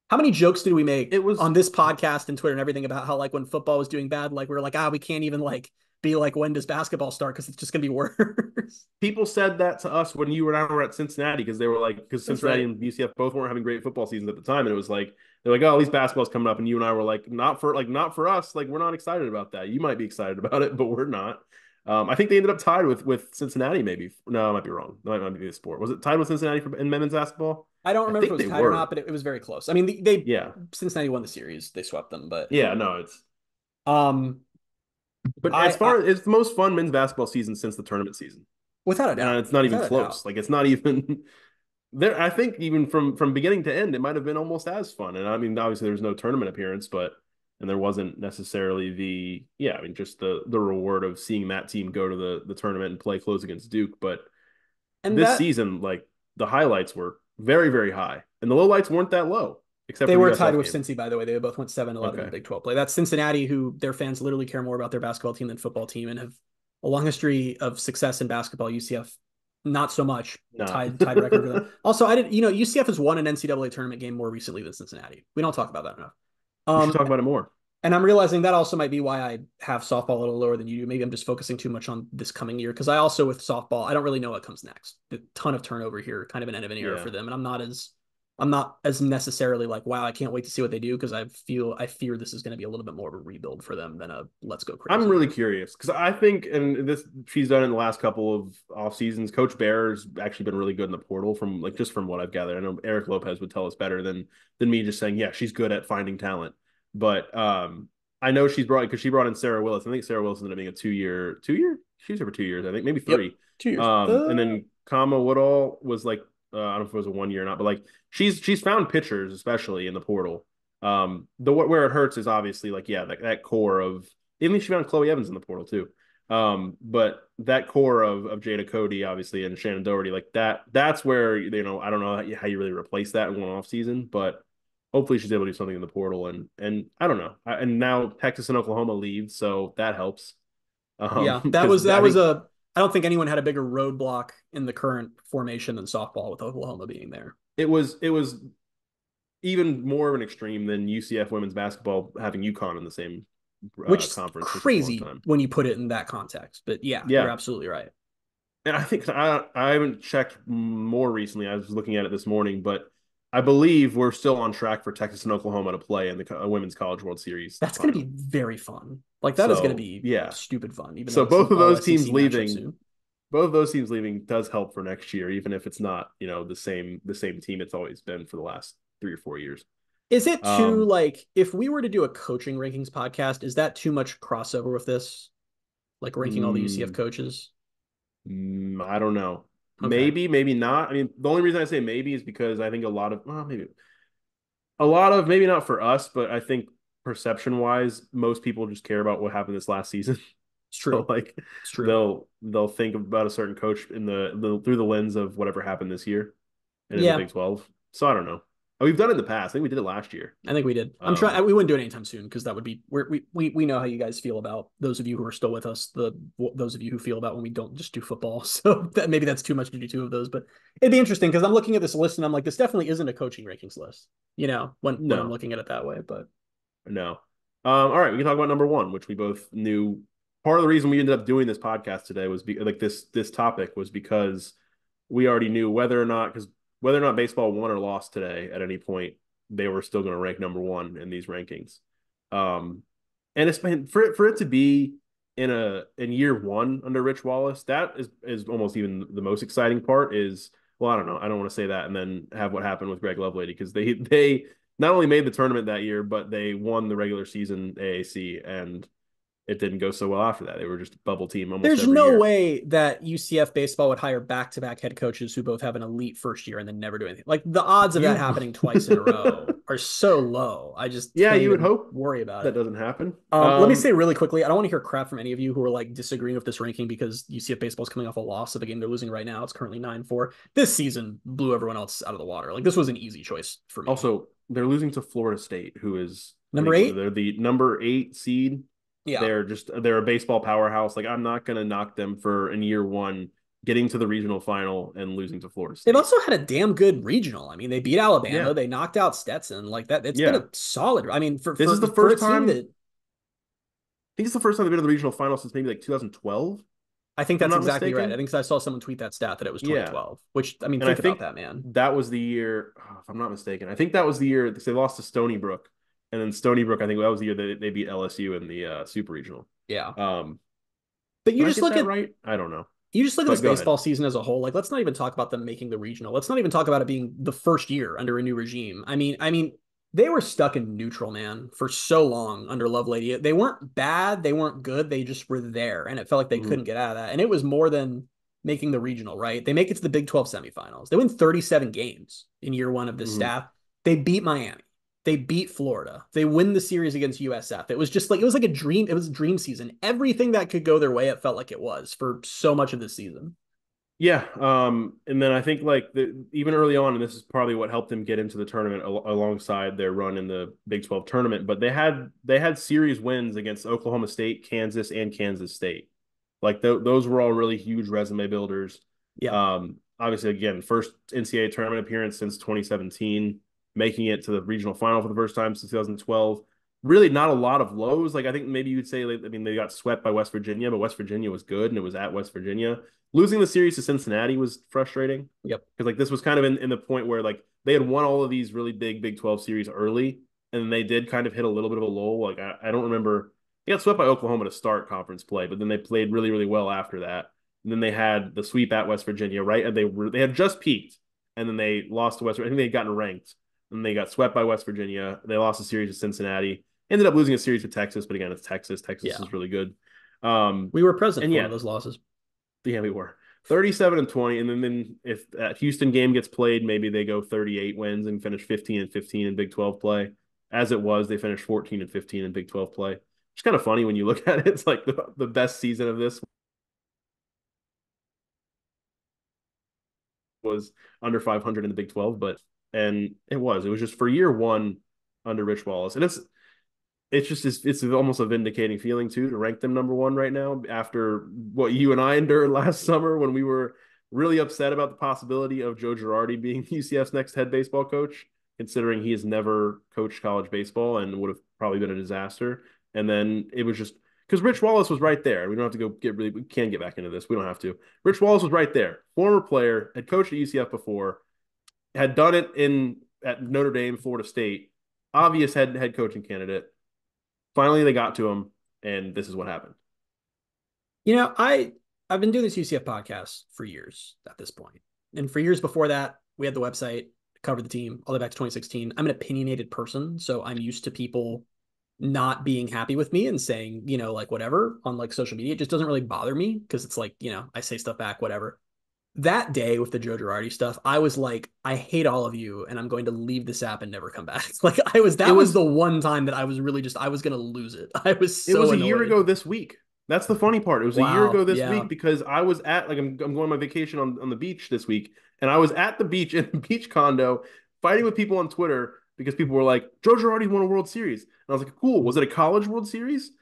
How many jokes did we make It was on this podcast and Twitter and everything about how like when football was doing bad, like we were like, we can't even like be like, when does basketball start? Because it's just gonna be worse. people said that to us when you and I were at Cincinnati because they were like because That's Cincinnati right. and UCF both weren't having great football seasons at the time, and it was like they're like, oh, at least basketball's coming up, and you and I were like, not for us, like we're not excited about that. You might be excited about it, but we're not. I think they ended up tied with Cincinnati. Maybe no, I might be wrong. That might be the sport. Was it tied with Cincinnati in men's basketball? I don't I remember if it think was they tied or were. not, but it was very close. I mean, they Yeah, Cincinnati won the series. They swept them, but yeah. No, it's um, but as I far as it's the most fun men's basketball season since the tournament season. without a doubt, It's not even without a doubt. close. Like it's not even there. I think even from beginning to end, it might have been almost as fun. And I mean, obviously there's no tournament appearance, but and there wasn't necessarily the yeah, I mean just the reward of seeing that team go to the tournament and play close against Duke. But And this that season, like the highlights were very, very high. And the lowlights weren't that low, except they for the were tied USF with game. Cincy, by the way. They both went 7-11 in Okay. Big 12 play. That's Cincinnati, who their fans literally care more about their basketball team than football team, and have a long history of success in basketball. UCF, not so much. Not. Tied record for them. Also, I did UCF has won an NCAA tournament game more recently than Cincinnati. We don't talk about that enough. We should Um, talk about it more. And I'm realizing that also might be why I have softball a little lower than you do. Maybe I'm just focusing too much on this coming year because I also with softball, I don't really know what comes next. A ton of turnover here, kind of an end of an era for Yeah. them, and I'm not as necessarily like, wow, I can't wait to see what they do because I fear this is going to be a little bit more of a rebuild for them than a let's go I'm crazy really year. curious because I think, and this she's done in the last couple of off seasons. Coach Bear's actually been really good in the portal from like just from what I've gathered. I know Eric Lopez would tell us better than me just saying, yeah, she's good at finding talent. But I know she's brought because she brought in Sarah Willis. I think Sarah Willis ended up being a two year. She was here for 2 years, I think, maybe Yep, three. 2 years. And then Kama Woodall was like I don't know if it was a 1 year or not, but like she's found pitchers, especially in the portal. The where it hurts is obviously like yeah, that core of even she found Chloe Evans in the portal too. But that core of Jada Cody, obviously, and Shannon Doherty, like that's where I don't know how you really replace that in one off season, but hopefully she's able to do something in the portal and I don't know. And now Texas and Oklahoma leave, so that helps. Yeah, Because that I was think a. I don't think anyone had a bigger roadblock in the current formation than softball with Oklahoma being there. it was even more of an extreme than UCF women's basketball having UConn in the same Which is conference for such a long crazy time. when you put it in that context. But yeah, you're Yeah, absolutely right. and I think I haven't checked more recently. I was looking at it this morning, but I believe we're still on track for Texas and Oklahoma to play in the Women's College World Series That's going to be final. very fun. Like that is going to So be yeah, stupid fun, even though so it's an both of all those SEC teams matchup leaving, soon. both of those teams leaving does help for next year, even if it's not the same team it's always been for the last 3 or 4 years. Is it too Um, like if we were to do a coaching rankings podcast, is that too much crossover with this? Like ranking all the UCF mm, coaches? I don't know. Okay, Maybe, maybe not. I mean, the only reason I say maybe is because I think maybe a lot of maybe not for us, but I think perception wise, most people just care about what happened this last season. it's So true. like It's true. they'll think about a certain coach in the through the lens of whatever happened this year and in the Yeah, Big 12. So I don't know. We've done it in the past. I think we did it last year. I think we did. I'm Um, trying. We wouldn't do it anytime soon because that would be we know how you guys feel about those of you who are still with us. Those of you who feel about when we don't just do football. So maybe that's too much to do two of those. But it'd be interesting because I'm looking at this list and I'm like, this definitely isn't a coaching rankings list. When I'm no, looking at it that way. But no. All right, we can talk about number one, which we both knew. Part of the reason we ended up doing this podcast today was like this topic was because we already knew whether or not baseball won or lost today at any point, they were still going to rank number one in these rankings. Um, and it's been for it to be in year one under Rich Wallace, that is almost even the most exciting part. Is well, I don't know, I don't want to say that and then have what happened with Greg Lovelady because they not only made the tournament that year, but they won the regular season AAC, and it didn't go so well after that. They were just a bubble team almost there's every no year. way that UCF baseball would hire back-to-back head coaches who both have an elite first year and then never do anything. Like the odds of that You, happening twice in a row are so low. I just yeah, can't you would even hope worry about that it. doesn't happen. Let me say really quickly, I don't want to hear crap from any of you who are like disagreeing with this ranking because UCF baseball is coming off a loss of a game they're losing right now. It's currently 9-4. This season blew everyone else out of the water. Like this was an easy choice for me. Also, they're losing to Florida State, who is, I Number think, eight, they're the number 8 seed. yeah. They're a baseball powerhouse. Like I'm not gonna knock them for in year one getting to the regional final and losing to Florida They've State. also had a damn good regional. I mean, they beat Alabama, Yeah, they knocked out Stetson. Like that, it's been yeah. a solid. I mean, for This is for the for a first team time. that I think it's the first time they've been to the regional final since maybe like 2012, if I think I'm that's not exactly right. I mistaken. think I saw someone tweet that stat that it was Yeah, 2012, which I mean, and I think about think that, man. that was the year, if I'm not mistaken. I think that was the year because they lost to Stony Brook, and then Stony Brook. I think that was the year they beat LSU in the Super Regional. Yeah. Um, But did I get that right? I don't know, you just look at this but go ahead. baseball season as a whole. Like, let's not even talk about them making the regional. Let's not even talk about it being the first year under a new regime. I mean, they were stuck in neutral, man, for so long under Lovelady. They weren't bad, they weren't good, they just were there, and it felt like they Mm-hmm. couldn't get out of that. And it was more than making the regional, right? They make it to the Big 12 semifinals. They win 37 games in year one of this Mm-hmm. staff. They beat Miami. They beat Florida. They win the series against USF. It was just like it was like a dream. It was a dream season. Everything that could go their way, it felt like it was for so much of this season. Yeah, and then I think like even early on, and this is probably what helped them get into the tournament alongside their run in the Big 12 tournament. But they had series wins against Oklahoma State, Kansas, and Kansas State. Like those were all really huge resume builders. Yeah. Obviously, again, first NCAA tournament appearance since 2017, making it to the regional final for the first time since 2012. Really, not a lot of lows. Like I think maybe you'd say, like, I mean, they got swept by West Virginia, but West Virginia was good, and it was at West Virginia. Losing the series to Cincinnati was frustrating Yep. because like this was kind of in the point where like they had won all of these really big Big 12 series early, and they did kind of hit a little bit of a lull. Like I don't remember, they got swept by Oklahoma to start conference play, but then they played really really well after that. And then they had the sweep at West Virginia, right? And they had just peaked, and then they lost to West Virginia. I think they had gotten ranked, and they got swept by West Virginia. They lost a series to Cincinnati. Ended up losing a series to Texas, but again, it's Texas. Texas Yeah. is really good. Um, We were present and for one of yeah, those losses. yeah, we were 37 and 20. And then if that Houston game gets played, maybe they go 38 wins and finish 15 and 15 in Big 12 play. As it was, they finished 14 and 15 in Big 12 play. It's kind of funny when you look at it. It's like the best season of this was under 500 in the Big 12, and it was just for year one under Rich Wallace. And it's almost a vindicating feeling too to rank them number one right now after what you and I endured last summer when we were really upset about the possibility of Joe Girardi being UCF's next head baseball coach, considering he has never coached college baseball and would have probably been a disaster. And then it was just because Rich Wallace was right there. We don't have to go we can get back into this. We don't have to. Rich Wallace was right there. Former player, had coached at UCF before, had done it in at Notre Dame, Florida State, obvious head coaching candidate. Finally, they got to him, and this is what happened. I've been doing this UCF podcast for years at this point. And for years before that, we had the website, covered the team all the way back to 2016. I'm an opinionated person, so I'm used to people not being happy with me and saying, like whatever on like social media. It just doesn't really bother me because it's like, I say stuff back, whatever. That day with the Joe Girardi stuff, I was like, I hate all of you and I'm going to leave this app and never come back. Like It that was was the one time that I was really I was going to lose it. I was it so was a year annoyed. ago this week. That's the funny part. It was a year ago Wow. this Yeah. week because I was at like I'm going on my vacation on the beach this week, and I was at the beach in the beach condo fighting with people on Twitter because people were like, Joe Girardi won a World Series. And I was like, cool. Was it a college World Series?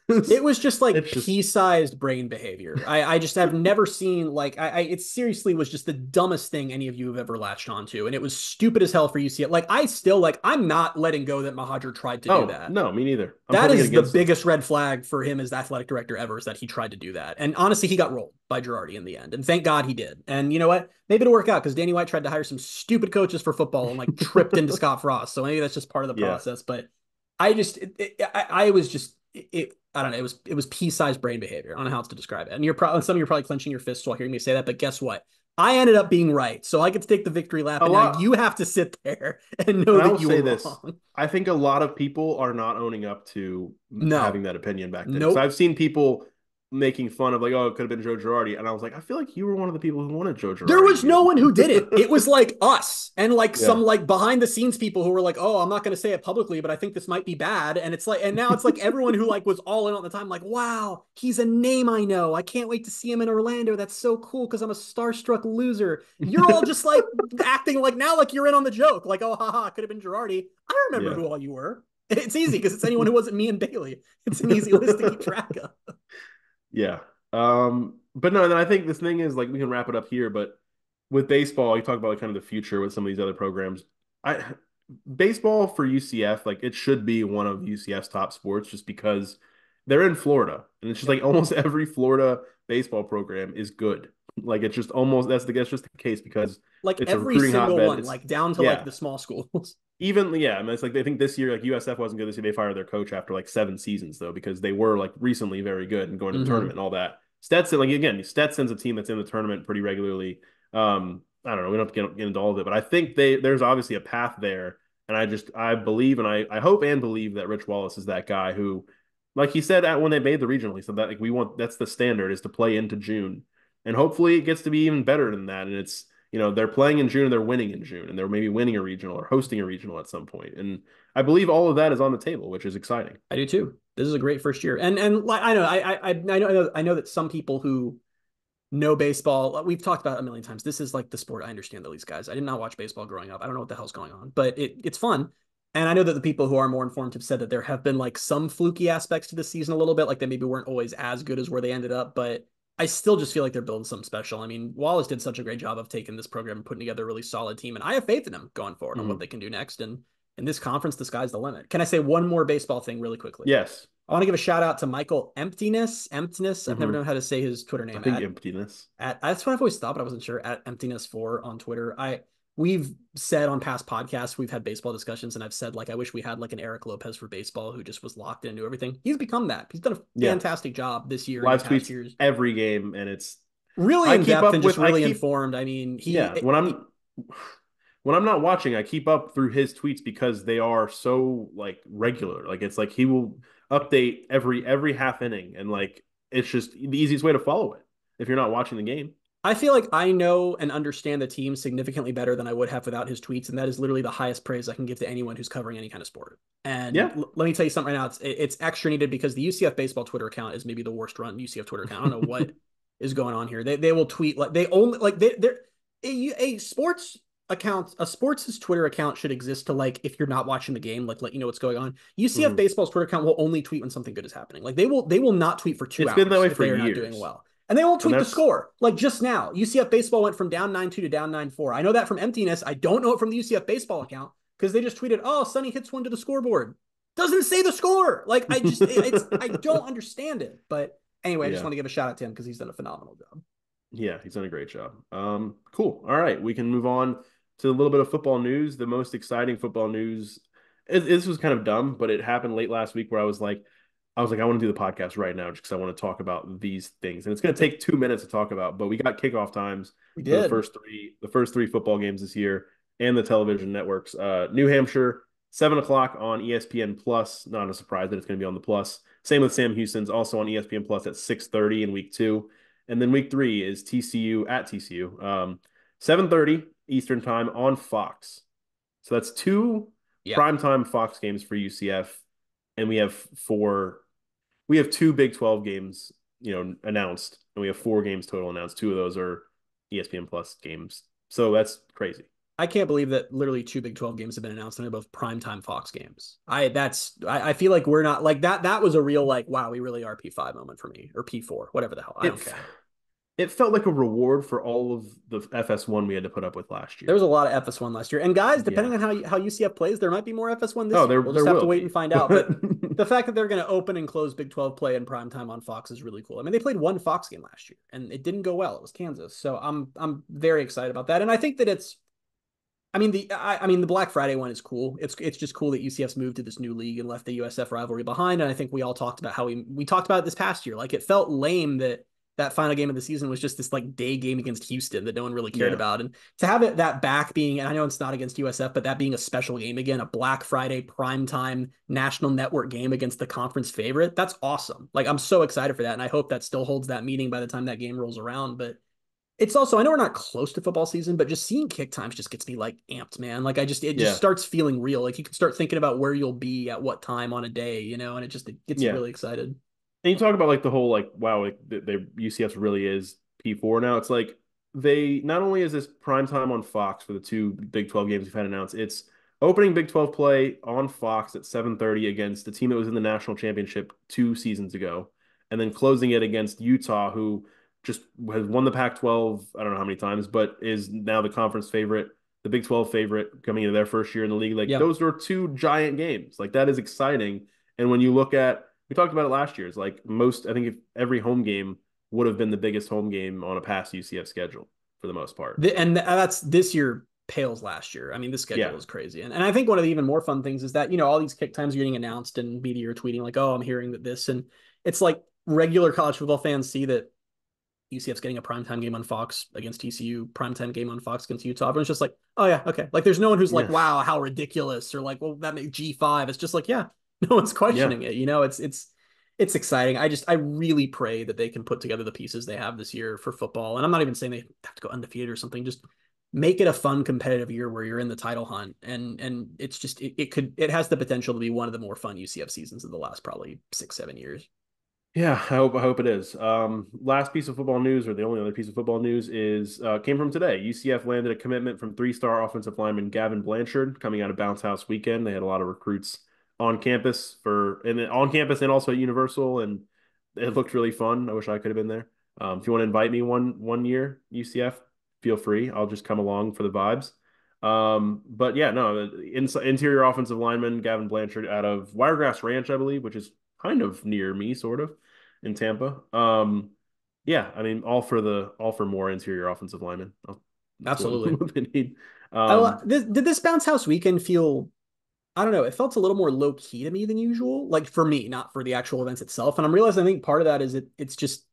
It was just like It's just pea-sized brain behavior. I just have never seen like it seriously was just the dumbest thing any of you have ever latched onto, and it was stupid as hell for UCF. Like I still like I'm not letting go that Mahajer tried to do oh that. no, me neither. I'm That holding it is the against him. biggest red flag for him as the athletic director ever is that he tried to do that. And honestly, he got rolled by Girardi in the end. And thank God he did. And you know what? Maybe it'll work out because Danny White tried to hire some stupid coaches for football and like tripped into Scott Frost. So maybe that's just part of the Yeah. process. But I just, I was just, I don't know. It was pea-sized brain behavior. I don't know how else to describe it. And some of you are probably clenching your fists while hearing me say that. But guess what? I ended up being right. So I get to take the victory lap. A And now lot. you have to sit there and know And I will that you say were this. wrong. I think a lot of people are not owning up to having No, that opinion back then. Because nope. I've seen people making fun of like, oh, it could have been Joe Girardi. And I was like, I feel like you were one of the people who wanted Joe There Girardi to was get no one who did it. It it. was like us and like some Yeah. like behind the scenes people who were like, "Oh, I'm not going to say it publicly, but I think this might be bad." And it's like, and now it's like everyone who like was all in at the time, like, "Wow, he's a name I know. I can't wait to see him in Orlando. That's so cool because I'm a starstruck loser." You're all just like acting like now like you're in on the joke, like, "Oh, haha, could have been Girardi." I remember Yeah. who all you were. It's easy because it's anyone who wasn't me and Bailey. It's an easy list to keep track of. Yeah. But no, and I think this thing is like we can wrap it up here, but with baseball, you talk about like kind of the future with some of these other programs. I baseball for UCF, like it should be one of UCF's top sports just because they're in Florida. And it's just Yep. like almost every Florida baseball program is good. Like it's just almost that's just the case because Like it's a every recruiting single hotbed. one, It's like down to like yeah. the small schools. Even yeah, I mean it's like they think this year like USF wasn't good this year. They fired their coach after like 7 seasons though, because they were like recently very good and going to the tournament Mm-hmm. and all that. Stetson, like again, Stetson's a team that's in the tournament pretty regularly. I don't know, we don't have to get into all of it, but I think there's obviously a path there. And I believe and I hope and believe that Rich Wallace is that guy who, like he said when they made the regional, he said that like we want that's the standard is to play into June. And hopefully it gets to be even better than that. And it's they're playing in June and they're winning in June and they're maybe winning a regional or hosting a regional at some point. And I believe all of that is on the table, which is exciting. I do too. This is a great first year, and like I know, I know that some people who know baseball, we've talked about it a million times. This is like the sport I understand the least, guys. I did not watch baseball growing up. I don't know what the hell's going on, but it's fun. And I know that the people who are more informed have said that there have been like some fluky aspects to the season a little bit, like they maybe weren't always as good as where they ended up, but I still just feel like they're building something special. I mean, Wallace did such a great job of taking this program and putting together a really solid team, and I have faith in him going forward on what Mm-hmm. they can do next. And in this conference, the sky's the limit. Can I say one more baseball thing really quickly? Yes. I want to give a shout out to Michael Emptiness. I've never Mm-hmm. known how to say his Twitter I name think emptiness. at that's what I've always thought, but I wasn't sure. At Emptiness4 on Twitter. We've said on past podcasts, we've had baseball discussions, and I've said like I wish we had like an Eric Lopez for baseball who just was locked into everything. He's become that. He's done a Yeah. fantastic job this year and in Live past tweets years. every game, and it's Really I in keep depth up and just with I really keep informed. I mean, yeah when I'm not watching, I keep up through his tweets because they are so like regular. Like it's like he will update every half inning, and like it's just the easiest way to follow it if you're not watching the game. I feel like I know and understand the team significantly better than I would have without his tweets, and that is literally the highest praise I can give to anyone who's covering any kind of sport. And Yeah, let me tell you something right now. It's extra needed because the UCF baseball Twitter account is maybe the worst run UCF Twitter account. I don't know what is going on here. They will tweet like they only like they're a sports account, a sports Twitter account should exist to like if you're not watching the game, like let you know what's going on. UCF Mhm. baseball's Twitter account will only tweet when something good is happening. Like they will not tweet for two It's been that hours way if for they are not doing years, well. And they won't and tweet the that's score. Like just now, UCF baseball went from down 9-2 to down 9-4. I know that from Emptiness. I don't know it from the UCF baseball account because they just tweeted, "Oh, Sonny hits one to the scoreboard." Doesn't say the score. Like I don't understand it. But anyway, I just yeah. want to give a shout out to him because he's done a phenomenal job. Yeah, he's done a great job. Cool. All right, we can move on to a little bit of football news. The most exciting football news. This was kind of dumb, but it happened late last week where I was like, I want to do the podcast right now just because I want to talk about these things, and it's going to take 2 minutes to talk about. But we got kickoff times We for did. the first three football games this year, and the television networks. New Hampshire 7 o'clock on ESPN Plus. Not a surprise that it's going to be on the Plus. Same with Sam Houston's, also on ESPN Plus at 6:30 in week 2. And then week 3 is TCU at TCU. 7:30 Eastern time on Fox. So that's two Yeah. primetime Fox games for UCF. And we have two Big 12 games, announced, and we have 4 games total announced. 2 of those are ESPN Plus games. So that's crazy. I can't believe that literally 2 Big 12 games have been announced and they're both primetime Fox games. I feel like we're not like that. That was a real like, wow, we really are P5 moment for me, or P4, whatever the hell. I don't care. It felt like a reward for all of the FS1 we had to put up with last There year. was a lot of FS1 last year. And guys, depending Yeah. on how UCF plays, there might be more FS1 this Oh, year. We'll just have to wait be. and find out. But the fact that they're going to open and close Big 12 play in primetime on Fox is really cool. I mean, they played one Fox game last year and it didn't go well. It was Kansas. So I'm very excited about that. And I think that the Black Friday one is cool. It's just cool that UCF's moved to this new league and left the USF rivalry behind. And I think we all talked about how we talked about it this past year. Like, it felt lame that final game of the season was just this like day game against Houston that no one really cared about. And to have it that back being, and I know it's not against USF, but that being a special game again, a Black Friday primetime national network game against the conference favorite, that's awesome. Like, I'm so excited for that. And I hope that still holds that meaning by the time that game rolls around. But it's also, I know we're not close to football season, but just seeing kick times just gets me like amped, man. Like, it just starts feeling real. Like, you can start thinking about where you'll be at what time on a day, and it gets you really excited. And you talk about like the whole like, wow, like the UCF really is P4 now. It's like, they not only is this prime time on Fox for the 2 Big 12 games we've had announced, it's opening Big 12 play on Fox at 7:30 against the team that was in the national championship 2 seasons ago, and then closing it against Utah, who just has won the Pac-12, I don't know how many times, but is now the conference favorite, the Big 12 favorite coming into their first year in the league. Like, those are 2 giant games. Like, that is exciting. And when you look at, we talked about it last year, it's like I think if every home game would have been the biggest home game on a past UCF schedule for the most part. And that's this year pales last year. I mean, the schedule is crazy. And I think one of the even more fun things is that, all these kick times are getting announced and media are tweeting like, oh, I'm hearing that this, and it's like regular college football fans see that UCF's getting a primetime game on Fox against TCU, primetime game on Fox against Utah. Everyone's just like, oh yeah, okay. Like, there's no one who's like, wow, how ridiculous, or like, well, that makes G5. It's just like, yeah, no one's questioning it. It's exciting. I really pray that they can put together the pieces they have this year for football. And I'm not even saying they have to go undefeated or something. Just make it a fun, competitive year where you're in the title hunt. And it's just, it has the potential to be one of the more fun UCF seasons of the last probably 6-7 years. Yeah, I hope it is. Last piece of football news, or the only other piece of football news, is came from today. UCF landed a commitment from 3-star offensive lineman Gavin Blanchard coming out of Bounce House weekend. They had a lot of recruits on campus and also at Universal, and it looked really fun. I wish I could have been there. If you want to invite me one year, UCF, feel free. I'll just come along for the vibes. But yeah, no, interior offensive lineman Gavin Blanchard out of Wiregrass Ranch, I believe, which is kind of near me, sort of, in Tampa. Yeah, I mean, all for more interior offensive linemen. Absolutely. What they need. Did this Bounce House weekend feel, I don't know, it felt a little more low key to me than usual. Like, for me, not for the actual events itself. And I'm realizing, I think part of that is it's just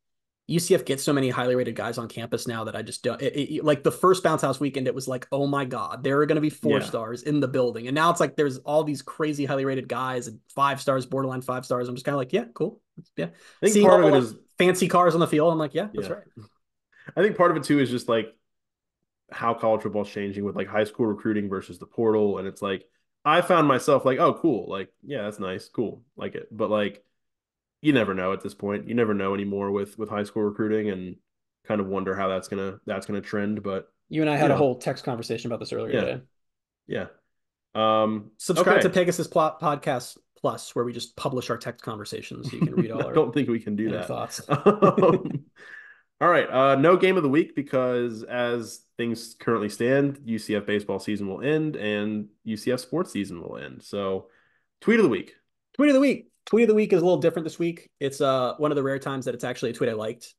UCF gets so many highly rated guys on campus now that I just don't. Like, the first Bounce House weekend, it was like, oh my God, there are going to be 4-stars in the building. And now it's like there's all these crazy highly rated guys and 5 stars, borderline 5 stars. I'm just kind of like, yeah, cool. Yeah. I think seeing part all of it like is fancy cars on the field. I'm like, yeah, that's right. I think part of it too is just like how college football is changing with like high school recruiting versus the portal. And it's like, I found myself like, oh, cool. Like, yeah, that's nice. Cool. Like it. But like, you never know at this point. You never know anymore with high school recruiting, and kind of wonder how that's gonna trend. But you and I had a whole text conversation about this earlier today. Yeah. Subscribe to Pegasus Podcast Plus, where we just publish our text conversations so you can read all our I don't think we can do that. Thoughts. All right. No game of the week, because as things currently stand, UCF baseball season will end and UCF sports season will end. So, tweet of the week. Tweet of the week. Tweet of the week is a little different this week. It's one of the rare times that it's actually a tweet I liked,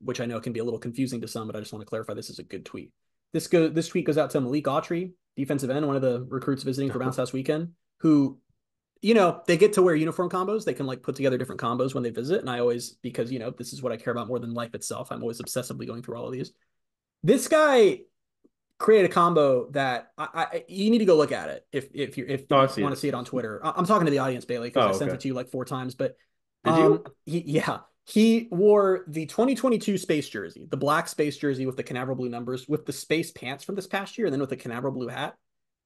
which I know can be a little confusing to some, but I just want to clarify this is a good tweet. This tweet goes out to Malik Autry, defensive end, one of the recruits visiting for Bounce House weekend, who, they get to wear uniform combos. They can like put together different combos when they visit. And I always, because, this is what I care about more than life itself, I'm always obsessively going through all of these. This guy, create a combo that you need to go look at it if Oh, I you see want it. to see it on Twitter. I'm talking to the audience, Bailey, because I Oh, sent okay. it to you like 4 times. But Did you? he wore the 2022 space jersey, the black space jersey with the Canaveral blue numbers, with the space pants from this past year, and then with the Canaveral blue hat.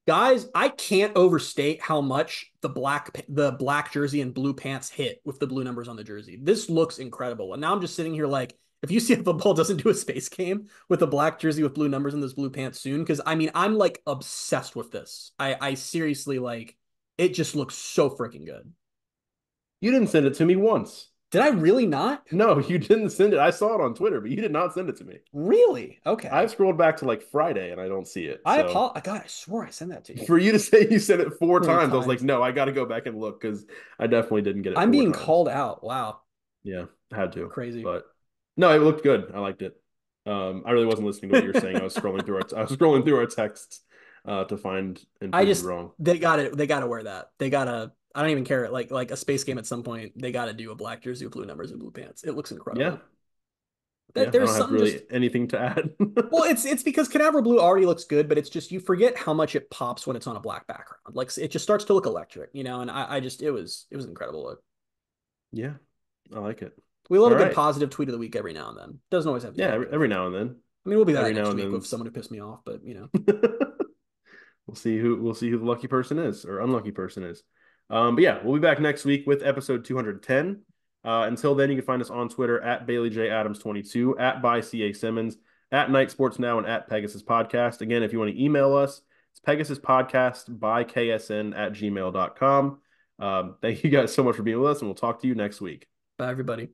Guys, I can't overstate how much the black jersey and blue pants hit with the blue numbers on the jersey. This looks incredible. And now I'm just sitting here like, if UCF football doesn't do a space game with a black jersey with blue numbers and those blue pants soon, because I mean, I'm like obsessed with this. I seriously like it. Just looks so freaking good. You didn't send it to me once. Did I really not? No, you didn't send it. I saw it on Twitter, but you did not send it to me. Really? I've Okay. scrolled back to like Friday and I don't see it. I So apologize. God, I swore I sent that to you for you to say you sent it four 4 times, I was like, times. no, I got to go back and look because I definitely didn't get it I'm four being times. called out. Wow. Yeah, had to. Crazy. But no, it looked good. I liked it. I really wasn't listening to what you were saying. I was scrolling through our texts to find and I prove you just wrong. they gotta wear that. They gotta I don't even care. Like a space game at some point, they gotta do a black jersey with blue numbers and blue pants. It looks Yeah, incredible. yeah. That I there's don't have something just really anything to add. well, it's because Canaveral blue already looks good, but it's just you forget how much it pops when it's on a black background. Like it just starts to look electric, and I just it was incredible look. Yeah, I like it. We love All a good right. positive tweet of the week every now and then. Doesn't always have to be Yeah, negative. every now and then. I mean, we'll be that Every now next and week then. with someone who pissed me off, but We'll see who the lucky person is or unlucky person is. But yeah, we'll be back next week with episode 210. Until then, you can find us on Twitter at Bailey J Adams 22, at by CA Simmons, at Night Sports Now, and at Pegasus Podcast. Again, if you want to email us, it's Pegasus Podcast by KSN at gmail.com. Thank you guys so much for being with us, and we'll talk to you next week. bye everybody.